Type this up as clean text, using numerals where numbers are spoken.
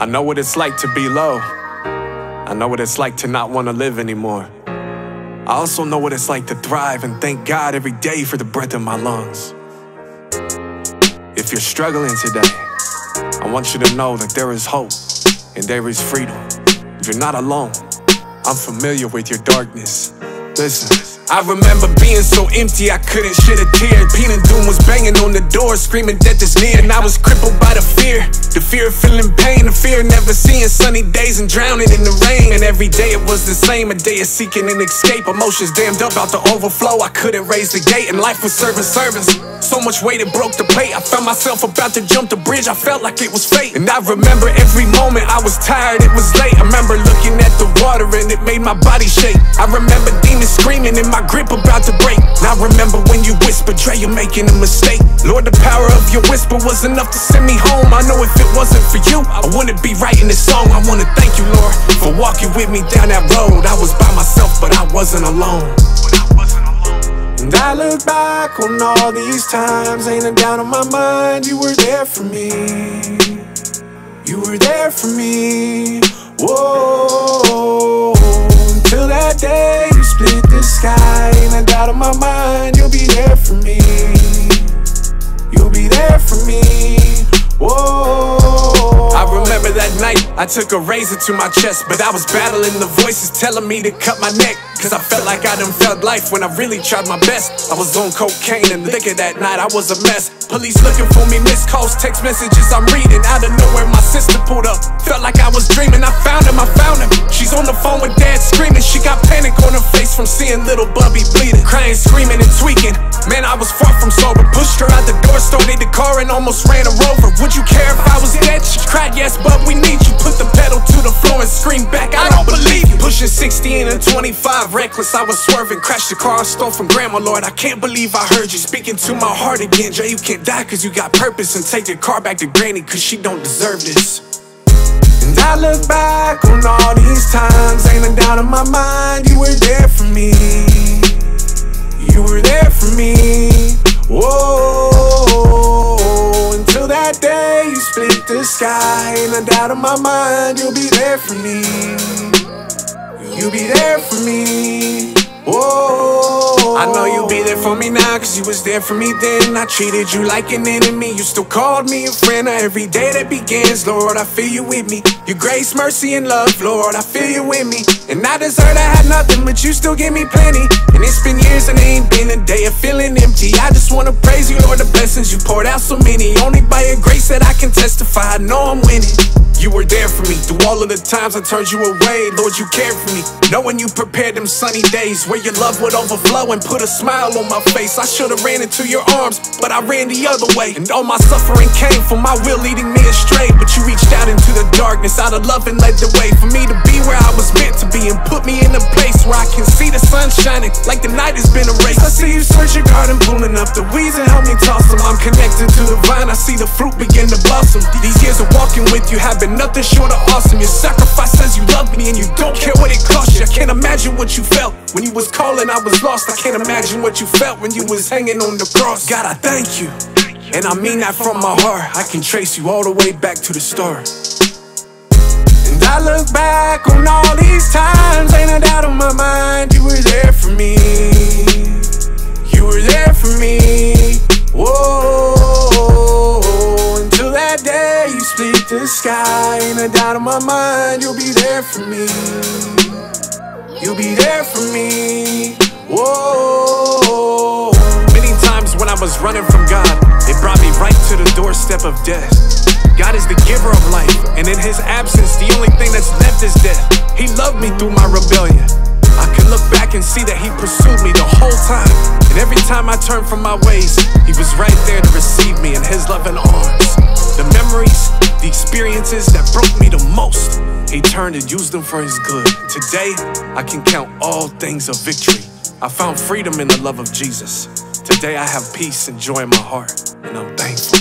I know what it's like to be low. I know what it's like to not want to live anymore. I also know what it's like to thrive and thank God every day for the breath in my lungs. If you're struggling today, I want you to know that there is hope and there is freedom. You're not alone. I'm familiar with your darkness. Listen, I remember being so empty I couldn't shed a tear. Pain and doom was banging on the door, screaming death is near. And I was crippled by the fear of feeling pain, the fear of never seeing sunny days and drowning in the rain. And every day it was the same, a day of seeking an escape. Emotions dammed up out the overflow, I couldn't raise the gate. And life was serving service, so much weight it broke the plate. I found myself about to jump the bridge, I felt like it was fate. And I remember every moment I was tired, it was late. I remember looking at the water and it made my body shake. I remember demons screaming and my grip about to break. Now I remember when you whispered, Dre, you're making a mistake. Lord, the power of your whisper was enough to send me home. I know if it wasn't for you, I wouldn't be writing this song. I wanna thank you, Lord, for walking with me down that road. I was by myself, but I wasn't alone. And I look back on all these times, ain't a doubt in my mind, you were there for me. You were there for me. Whoa, until that day you split the sky, ain't a doubt in my mind, you'll be there for me. You'll be there for me. Whoa. I remember that night, I took a razor to my chest, but I was battling the voices telling me to cut my neck. Cause I felt like I done felt life when I really tried my best. I was on cocaine and liquor that night, I was a mess. Police looking for me, missed calls, text messages I'm reading. Out of nowhere my sister pulled up, felt like I was dreaming. I found him. She's on the phone with dad screaming. She got panic on her face from seeing little Bubby bleeding. Crying, screaming and tweaking, man I was far from sober. Pushed her out the door, started the car and almost ran her over. Would you care if I was dead? She cried, yes but we need you. Put the pedal to the floor and screamed back, I don't believe you. Pushing 60 and 25, reckless, I was swerving. Crashed the car I stole from grandma, Lord, I can't believe I heard you speaking to my heart again. Jay, you can't die cause you got purpose, and take your car back to granny cause she don't deserve this. And I look back on all these times, ain't a doubt in my mind, you were there for me. You were there for me. Whoa, until that day you split the sky, ain't a doubt in my mind, you'll be there for me. You'll be there for me. Whoa. I know you'll be there for me now, cause you was there for me then. I treated you like an enemy, you still called me a friend. Every day that begins, Lord, I feel you with me. Your grace, mercy, and love, Lord, I feel you with me. And I deserve to have nothing, but you still give me plenty. And it's been years and ain't been a day of feeling empty. I just wanna praise you, Lord, the blessings you poured out so many. Only by your grace that I can testify, I know I'm winning. You were there for me through all of the times I turned you away. Lord, you cared for me, knowing you prepared them sunny days where your love would overflow and put a smile on my face. I should've ran into your arms, but I ran the other way. And all my suffering came from my will leading me astray. But you reached out into the darkness out of love and led the way for me to be where I was meant to be, and put me in a place where I can see the sun shining like the night has been erased. I see you search your garden, pulling up the weeds and help me toss them. I'm connected to the vine, I see the fruit begin to blossom. These years of walking with you have been nothing short of awesome. Your sacrifice says you love me and you don't care what it cost you. I can't imagine what you felt when you was calling, I was lost. I can't imagine what you felt when you was hanging on the cross. God, I thank you, and I mean that from my heart. I can trace you all the way back to the start. And I look back on all these times, ain't a doubt in my mind, you were there for me. You were there for me. Whoa, until that day you split the sky, ain't a doubt in my mind, you'll be there for me. You'll be there for me. Whoa. Many times when I was running from God, it brought me right to the doorstep of death. God is the giver of life, and in his absence, the only thing that's left is death. He loved me through my rebellion. I can look back and see that he pursued me the whole time. And every time I turned from my ways, he was right there to receive me in his loving arms. The memories, the experiences that broke me the most, he turned and used them for his good. Today, I can count all things a victory. I found freedom in the love of Jesus. Today I have peace and joy in my heart, and I'm thankful.